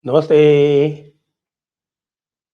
नमस्ते।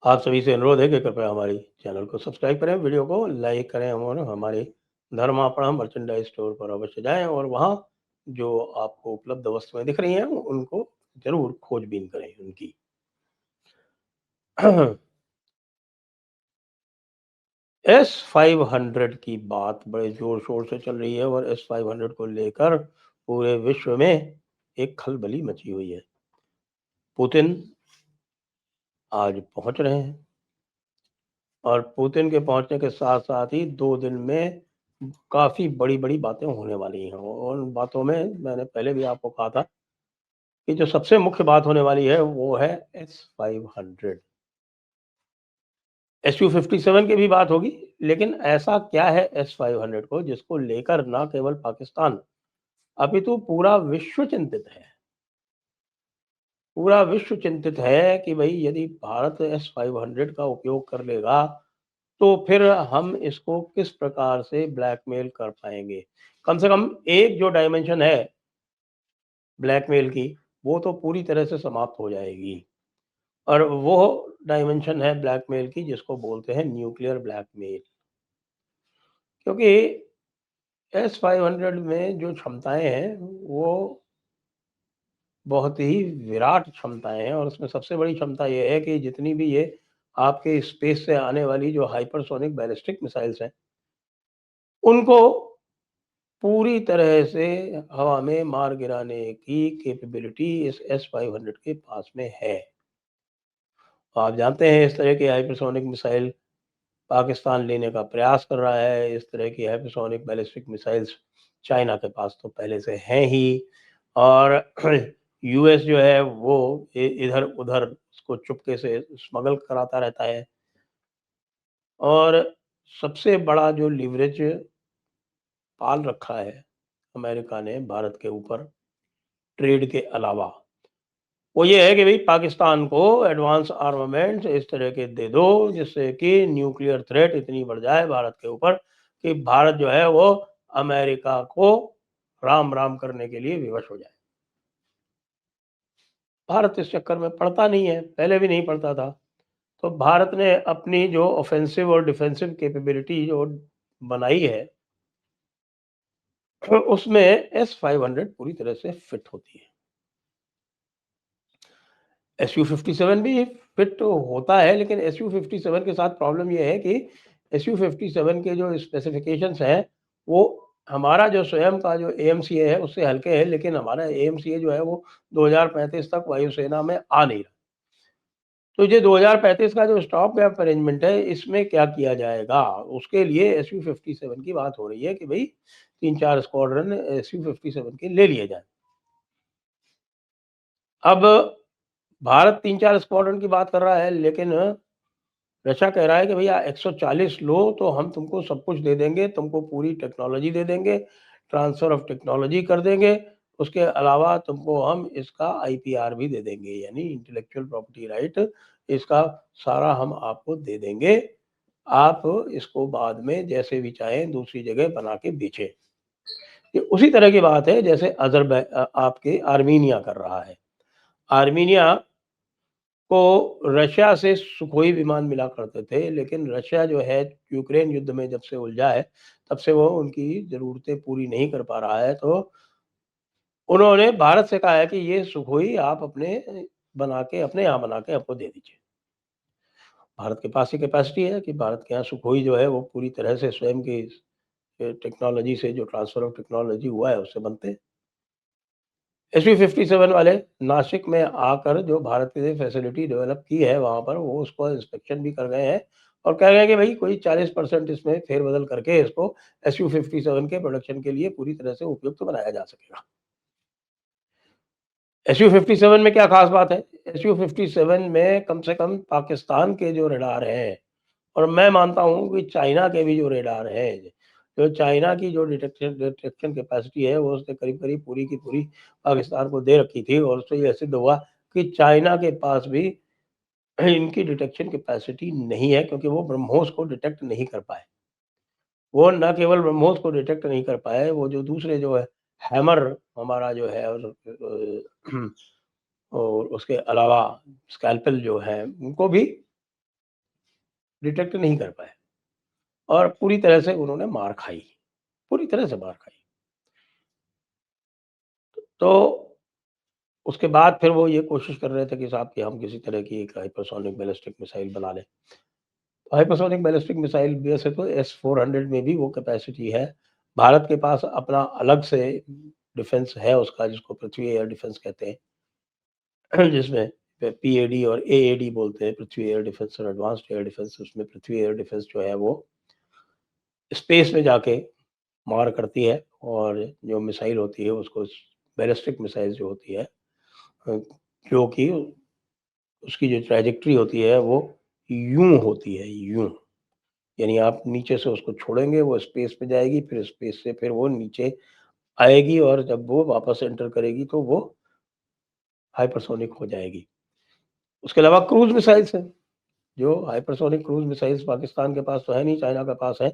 आप सभी से अनुरोध है कि कृपया हमारी चैनल को सब्सक्राइब करें, वीडियो को लाइक करें और हमारे धर्मापणा मर्चेंडाइज स्टोर पर अवश्य जाएँ और वहाँ जो आपको उपलब्ध वस्तुएँ दिख रही हैं, उनको ज़रूर खोजबीन करें उनकी। S-500 की बात बड़े ज़ोर-शोर से चल रही है और S-500 को लेकर पूरे विश्व में एक खलबली मची हुई है। पुतिन आज पहुँच रहे हैं और पुतिन के पहुँचने के साथ-साथ ही 2 दिन में काफ़ी बड़ी-बड़ी बातें होने वाली हैं और उन बातों में मैंने पहले भी आपको कहा था कि जो सबसे मुख्य बात होने वाली है वो है S-500। Su-57 की भी बात होगी, लेकिन ऐसा क्या है S-500 को जिसको लेकर ना केवल पाकिस्तान अपितु पूरा विश्व चिंतित है। पूरा विश्व चिंतित है कि भई यदि भारत S-500 का उपयोग कर लेगा, तो फिर हम इसको किस प्रकार से ब्लैकमेल कर पाएँगे। कम से कम एक जो डायमेंशन है ब्लैकमेल की, वो तो पूरी तरह से समाप्त हो जाएगी और वो डायमेंशन है ब्लैकमेल की जिसको बोलते हैं न्यूक्लियर ब्लैकमेल। क्योंकि S-500 में जो क्षमताएँ हैं, वो बहुत ही विराट क्षमताएँ हैं और उसमें सबसे बड़ी क्षमता ये है कि जितनी भी ये आपके स्पेस से आने वाली जो हाइपरसोनिक बैलिस्टिक मिसाइल्स हैं, उनको पूरी तरह से हवा में मार गिराने की कैपेबिलिटी इस S-500 के पास में है। आप जानते हैं इस तरह की हाइपरसोनिक मिसाइल पाकिस्तान लेने का प्रयास कर रहा है, इस तरह की हाइपरसोनिक बैलिस्टिक मिसाइल्स चाइना के पास तो पहले से हैं ही और यूएस जो है वो इधर-उधर उसको चुपके से स्मगल कराता रहता है और सबसे बड़ा जो लीवरेज पाल रखा है अमेरिका ने भारत के ऊपर ट्रेड के अलावा, वो ये है कि भई पाकिस्तान को एडवांस आर्मामेंट्स इस तरह के दे दो जिससे कि न्यूक्लियर थ्रेट इतनी बढ़ जाए भारत के ऊपर कि भारत जो है वो अमेरिका को राम-राम करने के लिए विवश हो जाए। भारत इस चक्कर में पड़ता नहीं है, पहले भी नहीं पड़ता था। तो भारत ने अपनी जो ऑफेंसिव और डिफेंसिव कैपेबिलिटी जो बनाई है, उसमें S-500 पूरी तरह से फिट होती है। Su-57 भी फिट होता है, लेकिन Su-57 के साथ प्रॉब्लम ये है कि Su-57 के जो स्पेसिफिकेशंस हैं, वो हमारा जो स्वयं का जो AMCA है, उससे हल्के हैं, लेकिन हमारा AMCA जो है वो 2035 तक वायुसेना में आ नहीं रहा। तो ये 2035 का जो स्टॉप गैप अरेंजमेंट है, इसमें क्या किया जाएगा? उसके लिए Su-57 की बात हो रही है कि भई 3-4 स्क्वाड्रन Su-57 के ले लिए जाएँ। अब भारत 3-4 स्क्वाड्रन की बात कर रहा है, लेकिन रशिया कह रहा है कि भैया 140 लो तो हम तुमको सब कुछ दे देंगे, तुमको पूरी टेक्नोलॉजी दे देंगे, ट्रांसफर ऑफ टेक्नोलॉजी कर देंगे, उसके अलावा तुमको हम इसका आईपीआर भी दे देंगे, यानी इंटेलेक्चुअल प्रॉपर्टी राइट, इसका सारा हम आपको दे देंगे। आप इसको बाद में जैसे भी चाहें दूसरी जगह बना के बेचें। ये उसी तरह की बात है जैसे आपके आर्मीनिया कर रहा है। आर्मीनिया को रशिया से सुखोई विमान मिला करते थे, लेकिन रशिया जो है यूक्रेन युद्ध में जब से उलझा है, तब से वो उनकी ज़रूरतें पूरी नहीं कर पा रहा है, तो उन्होंने भारत से कहा है कि ये सुखोई आप अपने यहाँ बना के हमको दे दीजिए। भारत के पास ये कैपेसिटी है कि भारत के यहाँ सुखोई जो है वो पूरी तरह से स्वयं की टेक्नोलॉजी से जो ट्रांसफर ऑफ टेक्नोलॉजी हुआ है उससे बनते हैं। Su-57 वाले नासिक में आकर जो भारत ने फैसिलिटी डेवलप की है वहाँ पर वो उसको इंस्पेक्शन भी कर गए हैं और कह रहे हैं कि भई कोई 40% इसमें फेर-बदल करके इसको Su-57 के प्रोडक्शन के लिए पूरी तरह से उपयुक्त बनाया जा सकेगा। Su-57 में क्या ख़ास बात है? Su-57 में कम से कम पाकिस्तान के जो रडार हैं और मैं मानता हूँ कि चाइना के भी जो रडार हैं, जो चाइना की जो डिटेक्शन कैपेसिटी है, वो उसने करीब-करीब पूरी की पूरी पाकिस्तान को दे रखी थी और उससे ये सिद्ध हुआ कि चाइना के पास भी इनकी डिटेक्शन कैपेसिटी नहीं है क्योंकि वो ब्रह्मोस को डिटेक्ट नहीं कर पाए। वो ना केवल ब्रह्मोस को डिटेक्ट नहीं कर पाए, वो जो दूसरे जो है हैमर हमारा जो है और और उसके अलावा स्कैल्पेल जो है, उनको भी डिटेक्ट नहीं कर पाए और पूरी तरह से उन्होंने मार खाई, पूरी तरह से मार खाई। तो उसके बाद फिर वो ये कोशिश कर रहे थे कि साहब कि हम किसी तरह की एक हाइपरसोनिक बैलिस्टिक मिसाइल बना लें। हाइपरसोनिक बैलिस्टिक मिसाइल वैसे तो एस-400 में भी वो कैपेसिटी है। भारत के पास अपना अलग से डिफेंस है उसका, जिसको पृथ्वी एयर डिफेंस कहते हैं, जिसमें पीएडी और एएडी बोलते हैं, पृथ्वी एयर डिफेंस और एडवांस्ड एयर डिफेंस। उसमें पृथ्वी एयर डिफेंस जो है वो स्पेस में जाके मार करती है और जो मिसाइल होती है उसको बैलिस्टिक मिसाइल जो होती है, अ, जो कि उसकी जो ट्रैजेक्टरी होती है वो यूँ होती है, यूँ। यानी आप नीचे से उसको छोड़ेंगे, वो स्पेस में जाएगी, फिर स्पेस से फिर वो नीचे आएगी और जब वो वापस एंटर करेगी तो वो हाइपरसोनिक हो जाएगी। उसके अलावा क्रूज़ मिसाइल्स हैं, जो हाइपरसोनिक क्रूज़ मिसाइल्स पाकिस्तान के पास तो है नहीं, चाइना के पास है।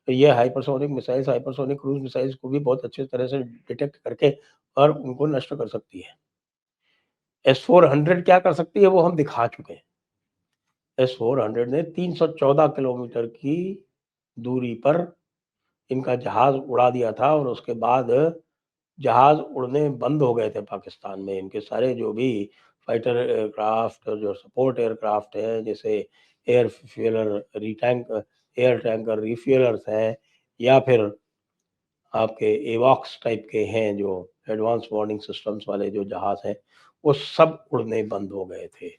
तो ये hypersonic missiles, hypersonic cruise missiles को भी बहुत अच्छे तरह से डिटेक्ट करके और उनको नष्ट कर सकती है। एस-400 क्या कर सकती है वो हम दिखा चुके हैं। एस-400 ने 314 किलोमीटर की दूरी पर इनका जहाज़ उड़ा दिया था और उसके बाद जहाज़ उड़ने बंद हो गए थे पाकिस्तान में। इनके सारे जो भी फाइटर एयरक्राफ्ट और जो सपोर्ट एयरक्राफ्ट हैं, जैसे एयर फ्यूएलर एयर टैंकर रिफ्यूएलर्स हैं, या फिर आपके एवॉक्स टाइप के हैं जो एडवांस वार्निंग सिस्टम्स वाले जो जहाज़ हैं, वो सब उड़ने बंद हो गए थे।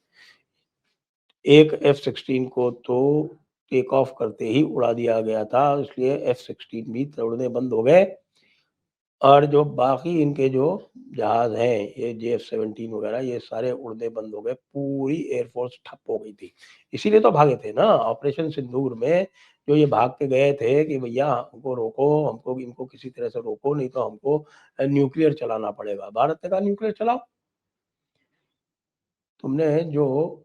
एक F-16 को तो टेक ऑफ करते ही उड़ा दिया गया था, इसलिए F-16 भी उड़ने बंद हो गए और जो बाकी इनके जो जहाज़ हैं, ये JF-17 वगैरह, ये सारे उड़ने बंद हो गए, पूरी एयरफ़ोर्स ठप हो गई थी। इसीलिए तो भागे थे ना, ऑपरेशन सिंदूर में जो ये भाग के गए थे कि भैया हमको रोको, हमको इनको किसी तरह से रोको, नहीं तो हमको न्यूक्लियर चलाना पड़ेगा। भारत ने कहा न्यूक्लियर चलाओ, तुमने जो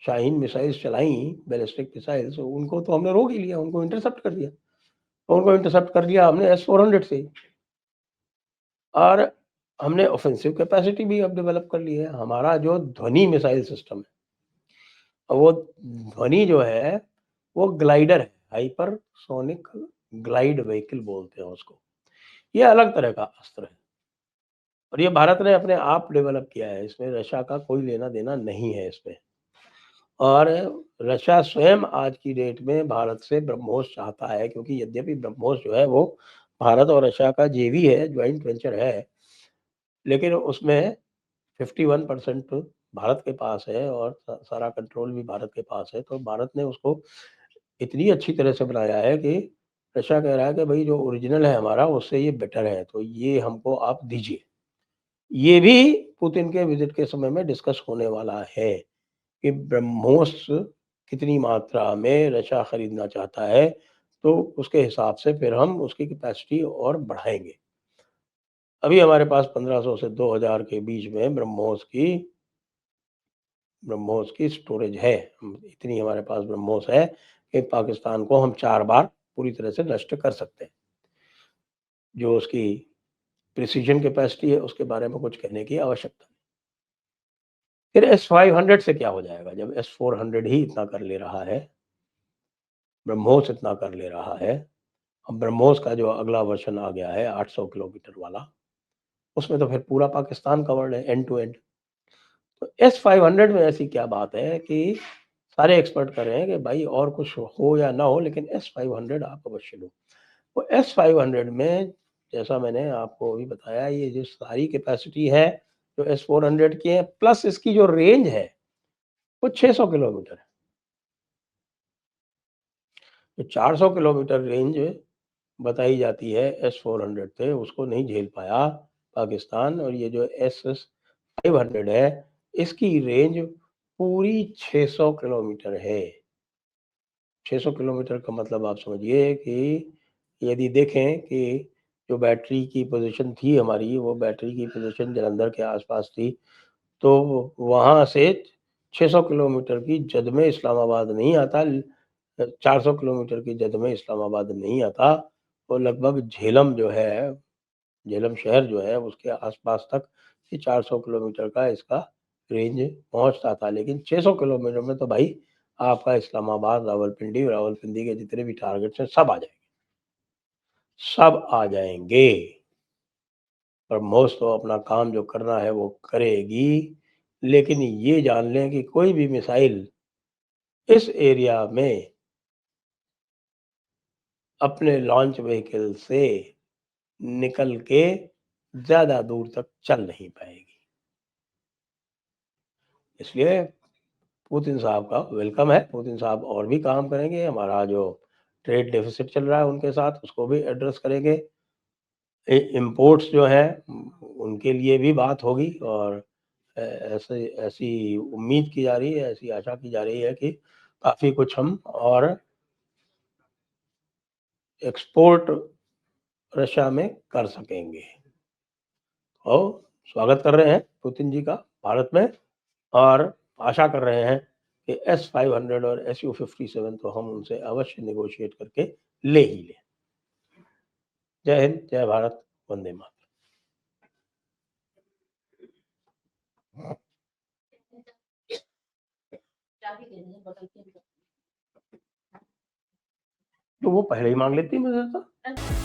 शाहीन मिसाइल्स चलाई, बैलिस्टिक मिसाइल्स, उनको तो हमने रोक ही लिया, उनको इंटरसेप्ट कर दिया। उनको इंटरसेप्ट कर दिया हमने एस-400 से ही। और हमने ऑफेंसिव कैपेसिटी भी अब डेवलप कर ली है। हमारा जो ध्वनि मिसाइल सिस्टम है, वो ध्वनि जो है वो ग्लाइडर है, हाइपरसोनिक ग्लाइड व्हीकल बोलते हैं उसको। ये अलग तरह का अस्त्र है और ये भारत ने अपने आप डेवलप किया है, इसमें रशिया का कोई लेना-देना नहीं है इसमें। और रशिया स्वयं आज की डेट में भारत से ब्रह्मोस चाहता है, क्योंकि यद्यपि ब्रह्मोस जो है वो भारत और रशिया का जेवी है, जॉइंट वेंचर है, लेकिन उसमें 51% भारत के पास है और सारा कंट्रोल भी भारत के पास है। तो भारत ने उसको इतनी अच्छी तरह से बनाया है कि रशिया कह रहा है कि भाई जो ओरिजिनल है हमारा उससे ये बेटर है, तो ये हमको आप दीजिए। ये भी पुतिन के विजिट के समय में डिस्कस होने वाला है कि ब्रह्मोस कितनी मात्रा में रशिया खरीदना चाहता है, तो उसके हिसाब से फिर हम उसकी कैपेसिटी और बढ़ाएँगे। अभी हमारे पास 1500 से 2000 के बीच में ब्रह्मोस की स्टोरेज है। इतनी हमारे पास ब्रह्मोस है कि पाकिस्तान को हम 4 बार पूरी तरह से नष्ट कर सकते हैं। जो उसकी प्रिसिजन कैपेसिटी है उसके बारे में कुछ कहने की आवश्यकता नहीं। फिर एस-500 से क्या हो जाएगा जब एस-400 ही इतना कर ले रहा है, ब्रह्मोस इतना कर ले रहा है। अब ब्रह्मोस का जो अगला वर्ज़न आ गया है 800 किलोमीटर वाला, उसमें तो फिर पूरा पाकिस्तान कवर्ड है एंड टू एंड। तो एस-500 में ऐसी क्या बात है कि सारे एक्सपर्ट कह रहे हैं कि भाई और कुछ हो या ना हो, लेकिन एस-500 आप अवश्य लो। तो एस-500 में जैसा मैंने आपको अभी बताया, ये जो सारी कैपेसिटी है जो एस-400 की है, प्लस इसकी जो रेंज है वो 600 किलोमीटर है। तो 400 किलोमीटर रेंज बताई जाती है एस-400 से, उसको नहीं झेल पाया पाकिस्तान। और ये जो एस-500 है, इसकी रेंज पूरी 600 किलोमीटर है। 600 किलोमीटर का मतलब आप समझिए कि यदि देखें कि जो बैटरी की पोज़ीशन थी हमारी, वो बैटरी की पोज़ीशन जालंधर के आस-पास थी, तो वहाँ से 600 किलोमीटर की जद में इस्लामाबाद नहीं आता, 400 किलोमीटर की जद में इस्लामाबाद नहीं आता, वो लगभग झेलम जो है, झेलम शहर जो है उसके आस-पास तक कि 400 किलोमीटर का इसका रेंज पहुँचता था, लेकिन 600 किलोमीटर में तो भाई आपका इस्लामाबाद, रावलपिंडी के जितने भी टारगेट्स हैं सब आ जाएँगे। सब आ जाएँगे। ब्रह्मोस तो अपना काम जो करना है वो करेगी, लेकिन ये जान लें कि कोई भी मिसाइल इस एरिया में अपने लॉन्च व्हीकल से निकल के ज़्यादा दूर तक चल नहीं पाएगी। इसलिए पुतिन साहब का वेलकम है, पुतिन साहब और भी काम करेंगे, हमारा जो ट्रेड डेफ़िसिट चल रहा है उनके साथ उसको भी एड्रेस करेंगे। इम्पोर्ट्स जो हैं उनके लिए भी बात होगी और ऐसे ऐसी उम्मीद की जा रही है, ऐसी आशा की जा रही है कि काफ़ी कुछ हम और एक्सपोर्ट रशिया में कर सकेंगे। और स्वागत कर रहे हैं पुतिन जी का भारत में और आशा कर रहे हैं कि S-500 और Su-57 तो हम उनसे अवश्य नेगोशिएट करके ले ही लें। जय हिंद, जय भारत, वंदे मातरम। तो वो पहले ही माँग लेती मुझसे तो।